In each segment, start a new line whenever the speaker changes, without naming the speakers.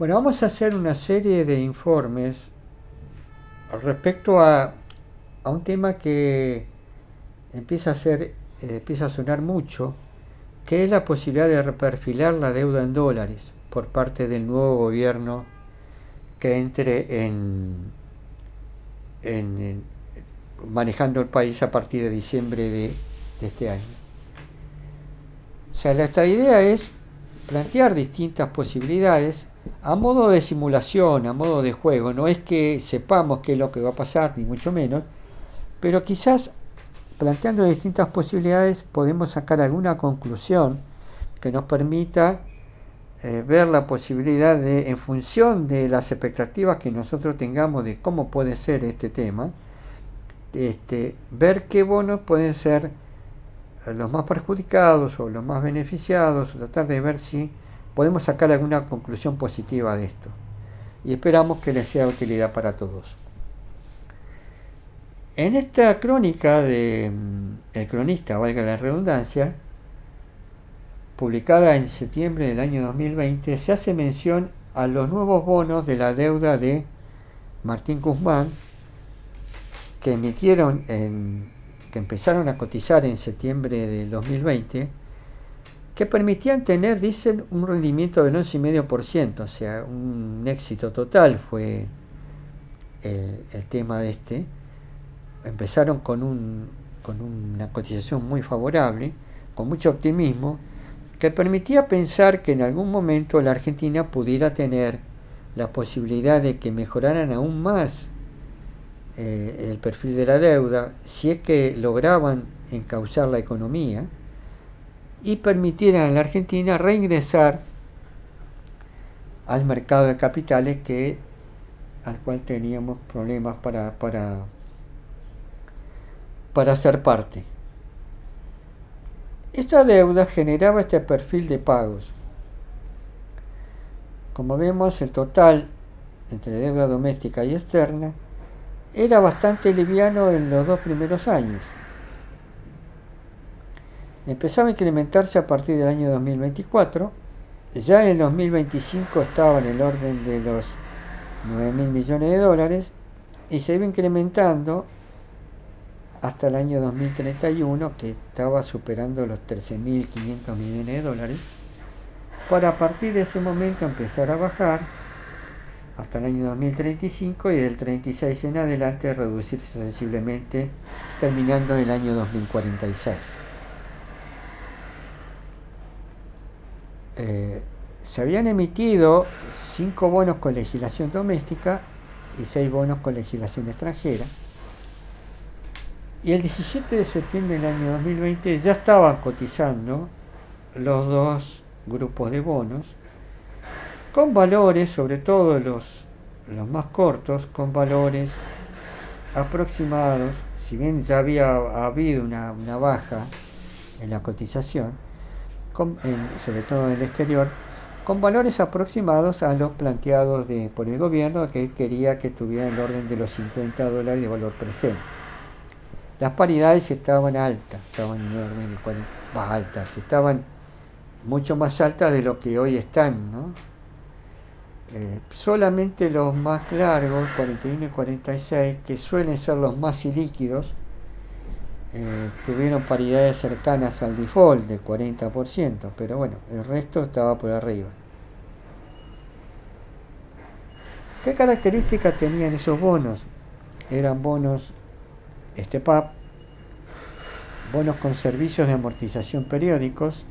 Bueno, vamos a hacer una serie de informes respecto a un tema que empieza a sonar mucho, que es la posibilidad de reperfilar la deuda en dólares por parte del nuevo gobierno que entre en manejando el país a partir de diciembre de este año. O sea, esta idea es plantear distintas posibilidades a modo de simulación, a modo de juego. No es que sepamos qué es lo que va a pasar, ni mucho menos, pero quizás planteando distintas posibilidades podemos sacar alguna conclusión que nos permita ver la posibilidad de, en función de las expectativas que nosotros tengamos de cómo puede ser este tema, ver qué bonos pueden ser los más perjudicados o los más beneficiados, o tratar de ver si podemos sacar alguna conclusión positiva de esto. Y esperamos que les sea de utilidad para todos. En esta crónica de El Cronista, valga la redundancia, publicada en septiembre del año 2020, se hace mención a los nuevos bonos de la deuda de Martín Guzmán, que que empezaron a cotizar en septiembre del 2020, que permitían tener, dicen, un rendimiento del 11,5%, o sea, un éxito total fue el tema de este. Empezaron con una cotización muy favorable, con mucho optimismo, que permitía pensar que en algún momento la Argentina pudiera tener la posibilidad de que mejoraran aún más el perfil de la deuda, si es que lograban encauzar la economía y permitieran a la Argentina reingresar al mercado de capitales al cual teníamos problemas para ser parte. Esta deuda generaba este perfil de pagos. Como vemos, el total entre deuda doméstica y externa era bastante liviano en los 2 primeros años. Empezaba a incrementarse a partir del año 2024. Ya en el 2025 estaba en el orden de los 9.000 millones de dólares y se iba incrementando hasta el año 2031, que estaba superando los 13.500 millones de dólares, para a partir de ese momento empezar a bajar hasta el año 2035 y del 36 en adelante reducirse sensiblemente, terminando en el año 2046. Se habían emitido 5 bonos con legislación doméstica y 6 bonos con legislación extranjera. Y el 17 de septiembre del año 2020 ya estaban cotizando los dos grupos de bonos, con valores, sobre todo los más cortos, con valores aproximados, si bien ya había habido una baja en la cotización, sobre todo en el exterior, con valores aproximados a los planteados por el gobierno, que quería que tuviera el orden de los 50 dólares de valor presente. Las paridades estaban altas, estaban en orden más altas, estaban mucho más altas de lo que hoy están, ¿no? Solamente los más largos, 41 y 46, que suelen ser los más ilíquidos, tuvieron paridades cercanas al default del 40%, pero bueno, el resto estaba por arriba. ¿Qué características tenían esos bonos? Eran bonos STEPAP, bonos con servicios de amortización periódicos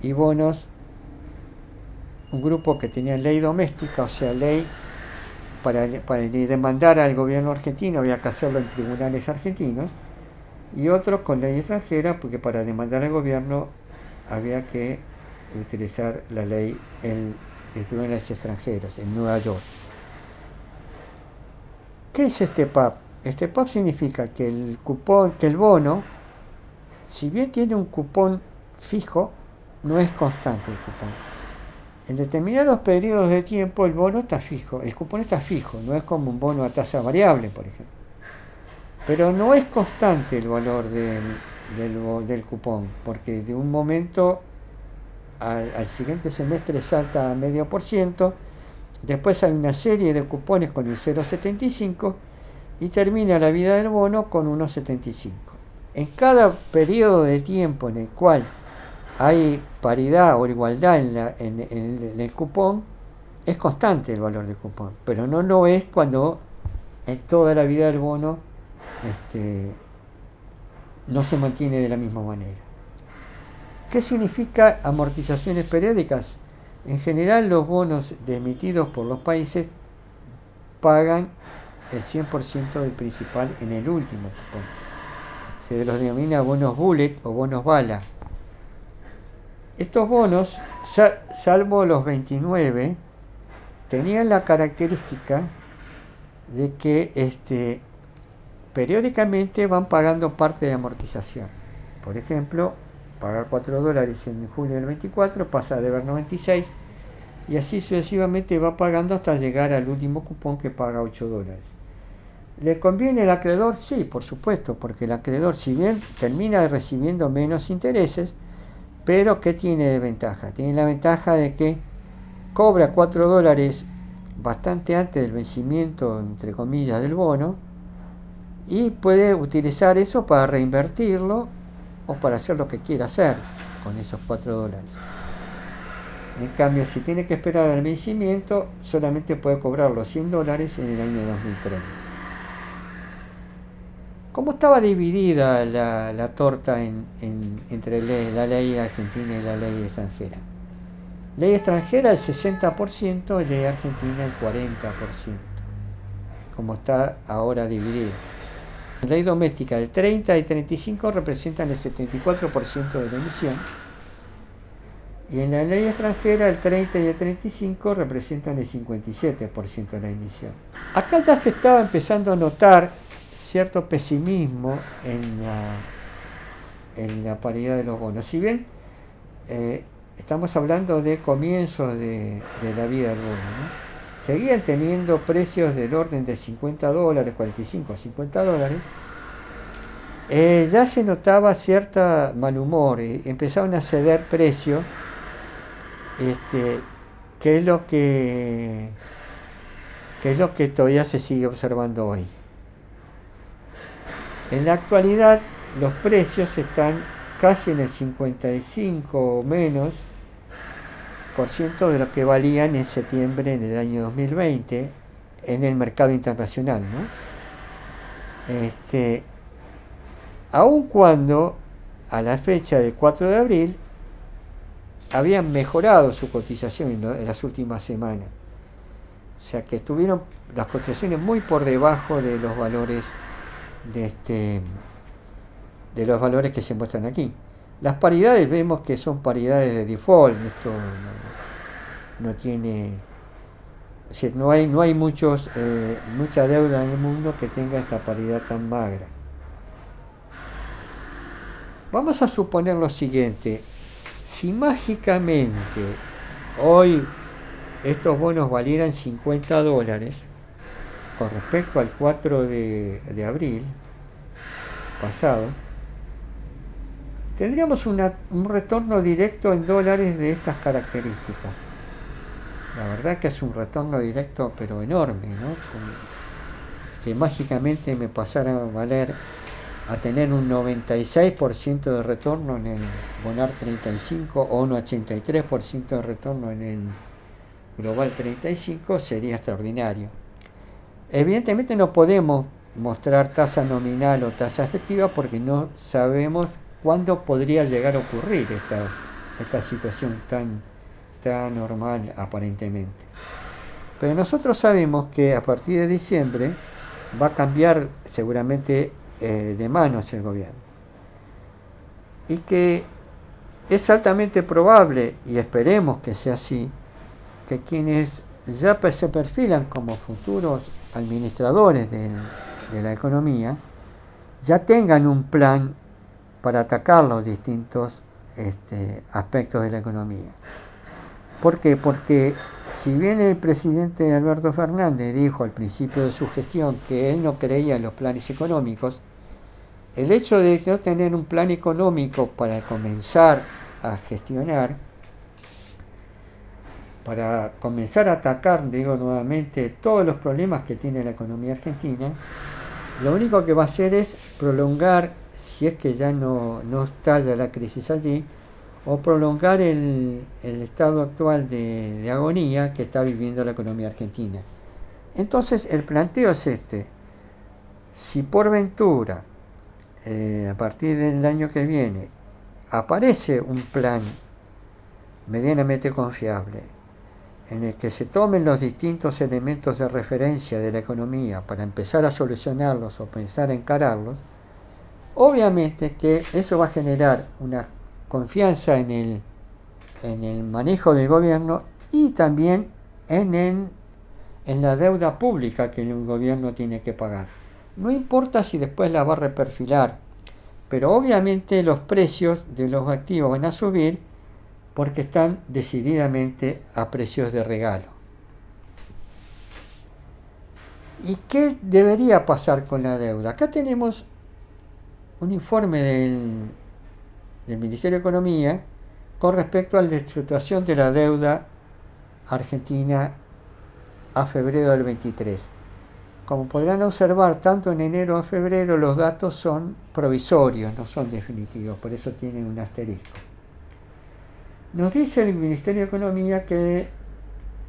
y bonos, un grupo que tenía ley doméstica, o sea, ley para demandar al gobierno argentino había que hacerlo en tribunales argentinos, y otros con ley extranjera, porque para demandar al gobierno había que utilizar la ley en tribunales extranjeros, en Nueva York. ¿Qué es este PAP? Este PAP significa que el bono, si bien tiene un cupón fijo, no es constante el cupón. En determinados periodos de tiempo el bono está fijo, el cupón está fijo, no es como un bono a tasa variable, por ejemplo. Pero no es constante el valor del cupón, porque de un momento al siguiente semestre salta a 0,5%, después hay una serie de cupones con el 0,75 y termina la vida del bono con 1,75. En cada periodo de tiempo en el cual hay paridad o igualdad en el cupón, es constante el valor del cupón, pero no lo es cuando en toda la vida del bono no se mantiene de la misma manera. ¿Qué significa amortizaciones periódicas? En general, los bonos emitidos por los países pagan el 100% del principal en el último cupón. Se los denomina bonos bullet o bonos bala. Estos bonos, salvo los 29, tenían la característica de que periódicamente van pagando parte de amortización. Por ejemplo, paga $4 en julio del 24, pasa a deber 96 y así sucesivamente va pagando hasta llegar al último cupón que paga $8. ¿Le conviene al acreedor? Sí, por supuesto, porque el acreedor, si bien termina recibiendo menos intereses, pero ¿qué tiene de ventaja? Tiene la ventaja de que cobra $4 bastante antes del vencimiento, entre comillas, del bono, y puede utilizar eso para reinvertirlo o para hacer lo que quiera hacer con esos $4. En cambio, si tiene que esperar al vencimiento, solamente puede cobrar los $100 en el año 2030. ¿Cómo estaba dividida la torta entre la ley argentina y la ley extranjera? Ley extranjera el 60% y ley argentina el 40%, como está ahora dividida. La ley doméstica el 30 y 35 representan el 74% de la emisión, y en la ley extranjera el 30 y el 35 representan el 57% de la emisión. Acá ya se estaba empezando a notar cierto pesimismo en la paridad de los bonos. Si bien estamos hablando de comienzos de la vida del bono, ¿no? Seguían teniendo precios del orden de $50, 45 a $50, ya se notaba cierto mal humor, empezaron a ceder precios, que es lo que todavía se sigue observando hoy. En la actualidad los precios están casi en el 55 o menos por ciento de lo que valían en septiembre del año 2020 en el mercado internacional, ¿no? Aun cuando a la fecha del 4 de abril habían mejorado su cotización en las últimas semanas, o sea que tuvieron las cotizaciones muy por debajo de los valores de los valores que se muestran aquí. Las paridades vemos que son paridades de default. Esto no tiene, es decir, no hay mucha deuda en el mundo que tenga esta paridad tan magra. Vamos a suponer lo siguiente: si mágicamente hoy estos bonos valieran $50 con respecto al 4 de abril pasado, tendríamos un retorno directo en dólares de estas características. La verdad que es un retorno directo pero enorme, ¿no? Que mágicamente me pasara a tener un 96% de retorno en el Bonar 35 o un 83% de retorno en el Global 35, sería extraordinario. Evidentemente no podemos mostrar tasa nominal o tasa efectiva porque no sabemos cuándo podría llegar a ocurrir esta situación tan normal aparentemente. Pero nosotros sabemos que a partir de diciembre va a cambiar seguramente de manos el gobierno, y que es altamente probable, y esperemos que sea así, que quienes ya se perfilan como futuros administradores de la economía ya tengan un plan para atacar los distintos aspectos de la economía. ¿Por qué? Porque si bien el presidente Alberto Fernández dijo al principio de su gestión que él no creía en los planes económicos, el hecho de no tener un plan económico para comenzar a gestionar para comenzar a atacar, digo nuevamente, todos los problemas que tiene la economía argentina, lo único que va a hacer es prolongar, si es que ya no estalla la crisis allí, o prolongar el estado actual de agonía que está viviendo la economía argentina. Entonces el planteo es este: si por ventura, a partir del año que viene, aparece un plan medianamente confiable en el que se tomen los distintos elementos de referencia de la economía para empezar a solucionarlos o pensar a encararlos, obviamente que eso va a generar una confianza en el manejo del gobierno y también en la deuda pública que el gobierno tiene que pagar. No importa si después la va a reperfilar, pero obviamente los precios de los activos van a subir porque están decididamente a precios de regalo. ¿Y qué debería pasar con la deuda? Acá tenemos un informe del Ministerio de Economía con respecto a la situación de la deuda argentina a febrero del 23. Como podrán observar, tanto en enero a febrero los datos son provisorios, no son definitivos, por eso tienen un asterisco. Nos dice el Ministerio de Economía que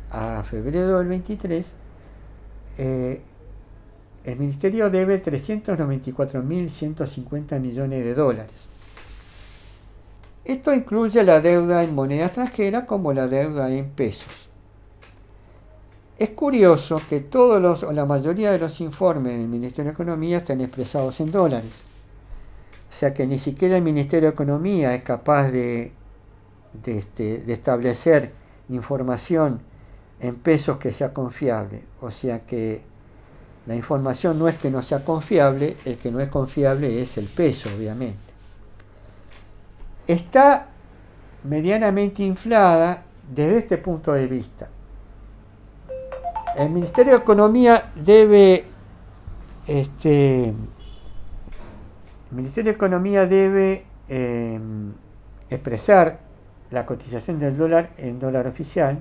a febrero del 23 el Ministerio debe 394.150 millones de dólares. Esto incluye la deuda en moneda extranjera como la deuda en pesos. Es curioso que todos la mayoría de los informes del Ministerio de Economía están expresados en dólares. O sea que ni siquiera el Ministerio de Economía es capaz de establecer información en pesos que sea confiable. O sea que la información no es que no sea confiable, el que no es confiable es el peso, obviamente. Está medianamente inflada desde este punto de vista. El Ministerio de Economía debe expresar la cotización del dólar en dólar oficial,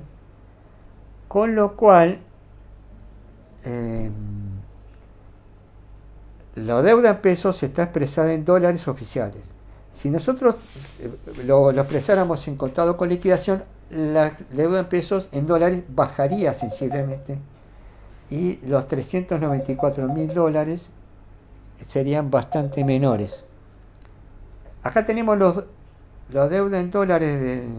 con lo cual la deuda en pesos está expresada en dólares oficiales. Si nosotros lo expresáramos en contado con liquidación, la deuda en pesos en dólares bajaría sensiblemente y los 394.000 dólares serían bastante menores. Acá tenemos la deuda en dólares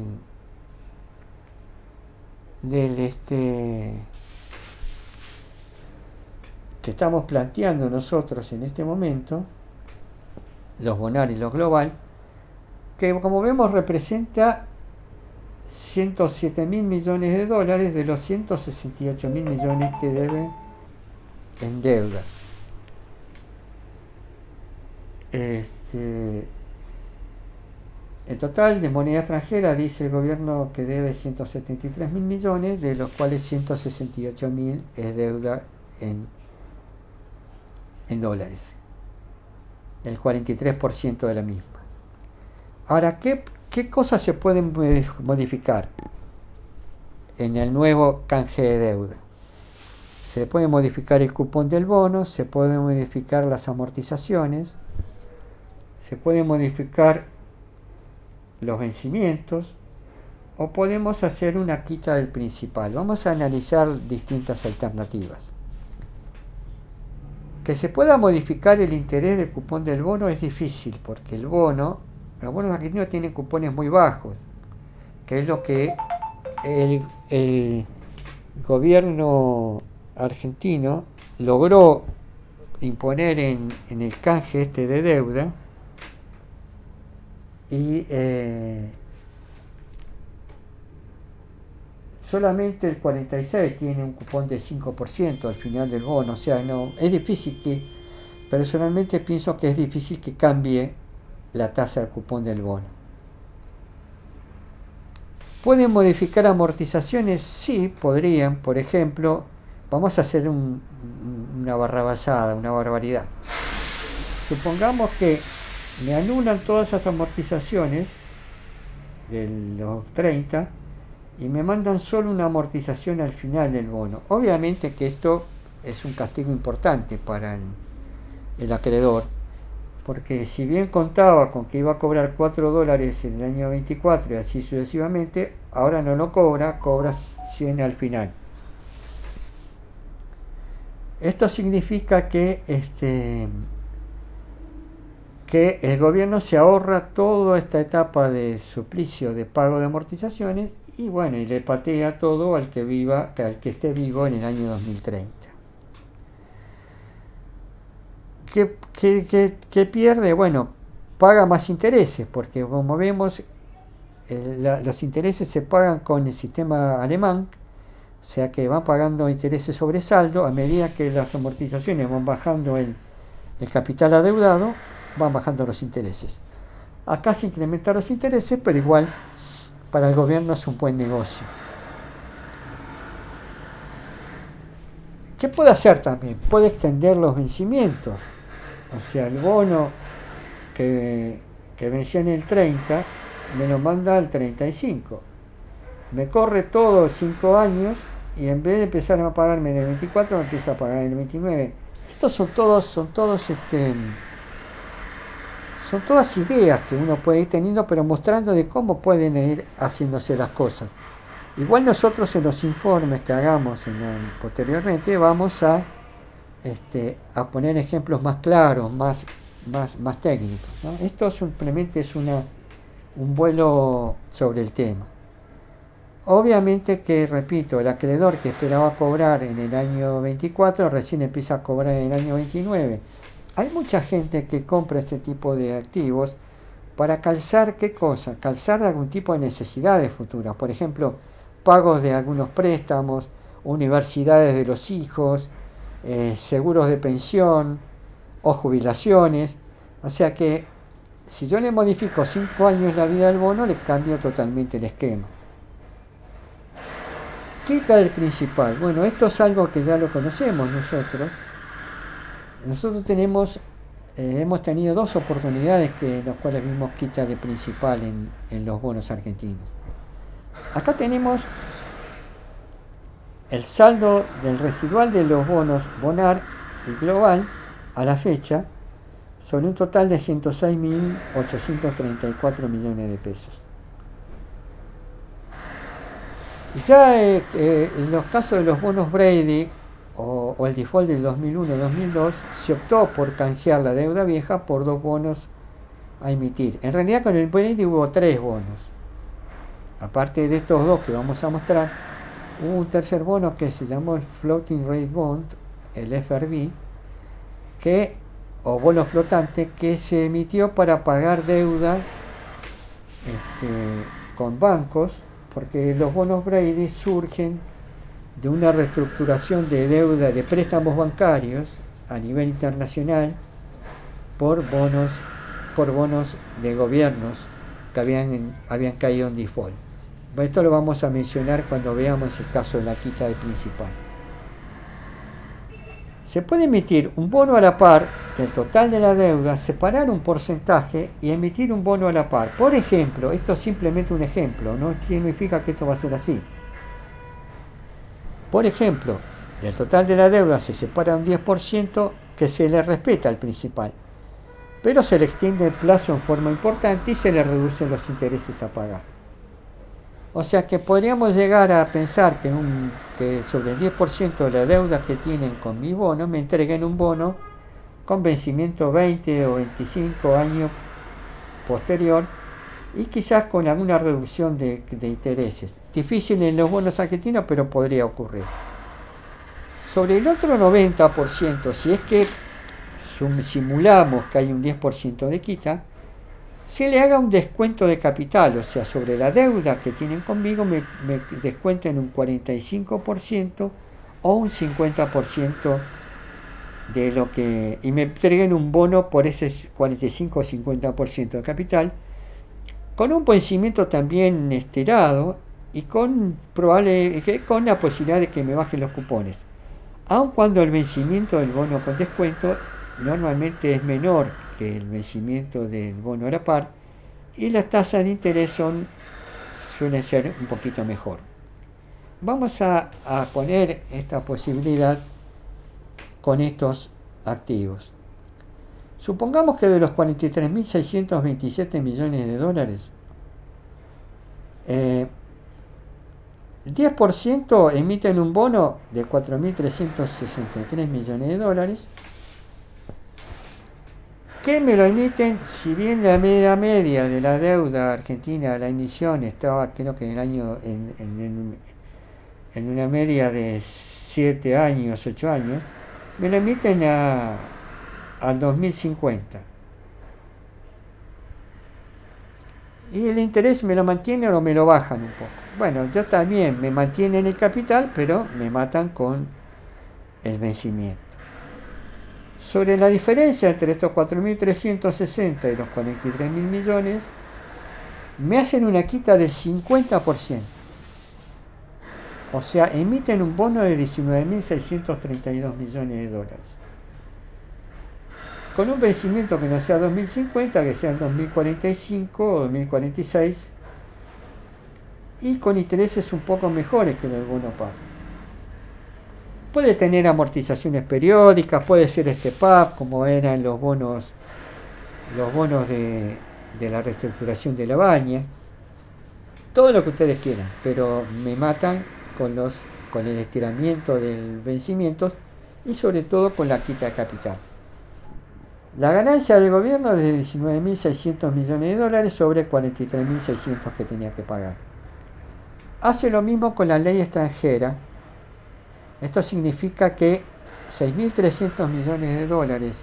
que estamos planteando nosotros en este momento, los bonar y los global, que como vemos representa 107.000 millones de dólares de los 168.000 millones que debe en deuda. En total de moneda extranjera dice el gobierno que debe 173.000 millones, de los cuales 168.000 es deuda en dólares, el 43% de la misma. Ahora, ¿qué cosas se pueden modificar en el nuevo canje de deuda? Se puede modificar el cupón del bono, se pueden modificar las amortizaciones, se puede modificar los vencimientos, o podemos hacer una quita del principal. Vamos a analizar distintas alternativas. Que se pueda modificar el interés del cupón del bono es difícil, porque los bonos argentinos tienen cupones muy bajos, que es lo que el gobierno argentino logró imponer en el canje este de deuda, y solamente el 46 tiene un cupón de 5% al final del bono. O sea, no es difícil personalmente pienso que es difícil que cambie la tasa del cupón del bono. ¿Pueden modificar amortizaciones? Sí, podrían. Por ejemplo, vamos a hacer una barrabasada, una barbaridad. Supongamos que me anulan todas esas amortizaciones de los 30 y me mandan solo una amortización al final del bono. Obviamente que esto es un castigo importante para el acreedor, porque si bien contaba con que iba a cobrar $4 en el año 24 y así sucesivamente, ahora no lo cobra, cobra 100 al final. Esto significa que el gobierno se ahorra toda esta etapa de suplicio de pago de amortizaciones y bueno, y le patea todo al que esté vivo en el año 2030. ¿Qué pierde? Bueno, paga más intereses, porque como vemos, los intereses se pagan con el sistema alemán, o sea que van pagando intereses sobre saldo a medida que las amortizaciones van bajando el capital adeudado, van bajando los intereses. Acá se incrementan los intereses, pero igual para el gobierno es un buen negocio. ¿Qué puede hacer también? Puede extender los vencimientos. O sea, el bono que venció en el 30 me lo manda al 35. Me corre todo 5 años y en vez de empezar a pagarme en el 24 me empieza a pagar en el 29. Estos son todas ideas que uno puede ir teniendo, pero mostrando de cómo pueden ir haciéndose las cosas. Igual nosotros en los informes que hagamos posteriormente vamos a poner ejemplos más claros, más técnicos, ¿no? Esto simplemente es un vuelo sobre el tema. Obviamente que, repito, el acreedor que esperaba cobrar en el año 24 recién empieza a cobrar en el año 29. Hay mucha gente que compra este tipo de activos para calzar, ¿qué cosa? Calzar algún tipo de necesidades futuras. Por ejemplo, pagos de algunos préstamos, universidades de los hijos, seguros de pensión o jubilaciones. O sea que si yo le modifico 5 años la vida del bono, le cambio totalmente el esquema. Quita del principal. Bueno, esto es algo que ya lo conocemos nosotros. Nosotros hemos tenido 2 oportunidades en las cuales vimos quita de principal en los bonos argentinos. Acá tenemos el saldo del residual de los bonos Bonar y Global a la fecha sobre un total de 106.834 millones de pesos. Y ya en los casos de los bonos Brady o el default del 2001-2002 se optó por canjear la deuda vieja por 2 bonos a emitir. En realidad con el Brady hubo 3 bonos. Aparte de estos 2 que vamos a mostrar, hubo un tercer bono que se llamó el Floating Rate Bond, el FRB, o bono flotante, que se emitió para pagar deuda con bancos, porque los bonos Brady surgen de una reestructuración de deuda de préstamos bancarios a nivel internacional por bonos de gobiernos que habían caído en default. Esto lo vamos a mencionar cuando veamos el caso de la quita de principal. Se puede emitir un bono a la par del total de la deuda, separar un porcentaje y emitir un bono a la par. Por ejemplo, esto es simplemente un ejemplo, no significa que esto va a ser así. Por ejemplo, del total de la deuda se separa un 10% que se le respeta al principal, pero se le extiende el plazo en forma importante y se le reducen los intereses a pagar. O sea que podríamos llegar a pensar que sobre el 10% de la deuda que tienen con mi bono me entreguen un bono con vencimiento 20 o 25 años posterior y quizás con alguna reducción de intereses. Difícil en los bonos argentinos, pero podría ocurrir. Sobre el otro 90%, si es que simulamos que hay un 10% de quita, se le haga un descuento de capital, o sea, sobre la deuda que tienen conmigo me descuenten un 45% o un 50% de lo que, y me entreguen un bono por ese 45 o 50% de capital, con un vencimiento también estirado y con la posibilidad de que me bajen los cupones, aun cuando el vencimiento del bono con descuento normalmente es menor que el vencimiento del bono a la par y las tasas de interés son suele ser un poquito mejor. Vamos a poner esta posibilidad con estos activos. Supongamos que de los 43.627 millones de dólares, el 10% emiten un bono de 4.363 millones de dólares, que me lo emiten, si bien la media de la deuda argentina, la emisión estaba, creo que en el año, en una media de 7 años, 8 años, me lo emiten al 2050. Y el interés me lo mantiene o me lo bajan un poco. Bueno, yo también me mantienen el capital, pero me matan con el vencimiento. Sobre la diferencia entre estos 4.360 y los 43.000 millones, me hacen una quita del 50%. O sea, emiten un bono de 19.632 millones de dólares. Con un vencimiento que no sea 2050, que sea en 2045 o 2046, y con intereses un poco mejores que el bono par. Puede tener amortizaciones periódicas, puede ser PAP, como eran los bonos de la reestructuración de la baña, todo lo que ustedes quieran, pero me matan con el estiramiento del vencimiento y sobre todo con la quita de capital. La ganancia del gobierno es de 19.600 millones de dólares sobre 43.600 que tenía que pagar. Hace lo mismo con la ley extranjera. Esto significa que 6.300 millones de dólares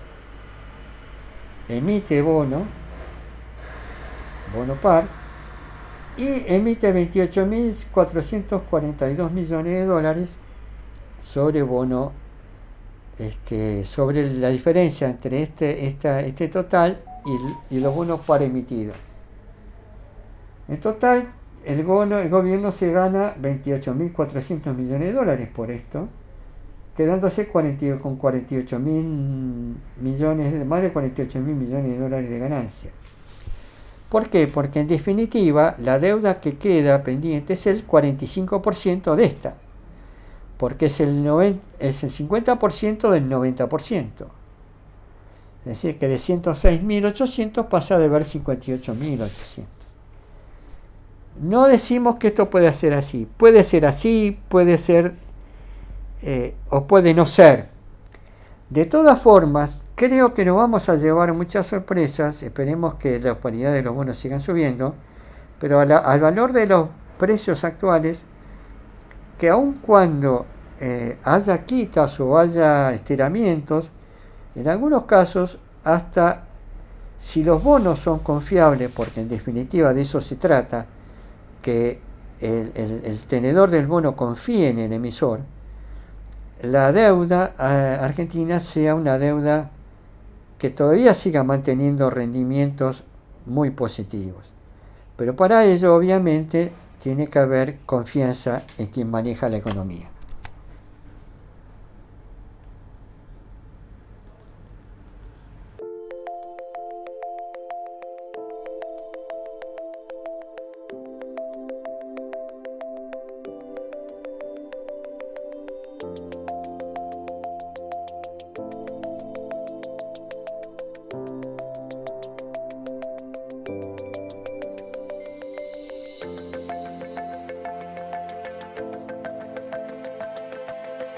emite bono par, y emite 28.442 millones de dólares sobre bono, sobre la diferencia entre este total y los bonos par emitidos. En total, el gobierno se gana 28.400 millones de dólares por esto, quedándose con 48.000 millones, más de 48.000 millones de dólares de ganancia. ¿Por qué? Porque en definitiva la deuda que queda pendiente es el 45% de esta, porque es el 50% del 90%. Es decir, que de 106.800 pasa a deber 58.800. No decimos que esto puede ser así, puede ser o puede no ser. De todas formas, creo que nos vamos a llevar muchas sorpresas. Esperemos que la paridad de los bonos sigan subiendo, pero al valor de los precios actuales, que aun cuando haya quitas o haya estiramientos, en algunos casos, hasta si los bonos son confiables, porque en definitiva de eso se trata, que el tenedor del bono confíe en el emisor, la deuda argentina sea una deuda que todavía siga manteniendo rendimientos muy positivos. Pero para ello, obviamente, tiene que haber confianza en quien maneja la economía.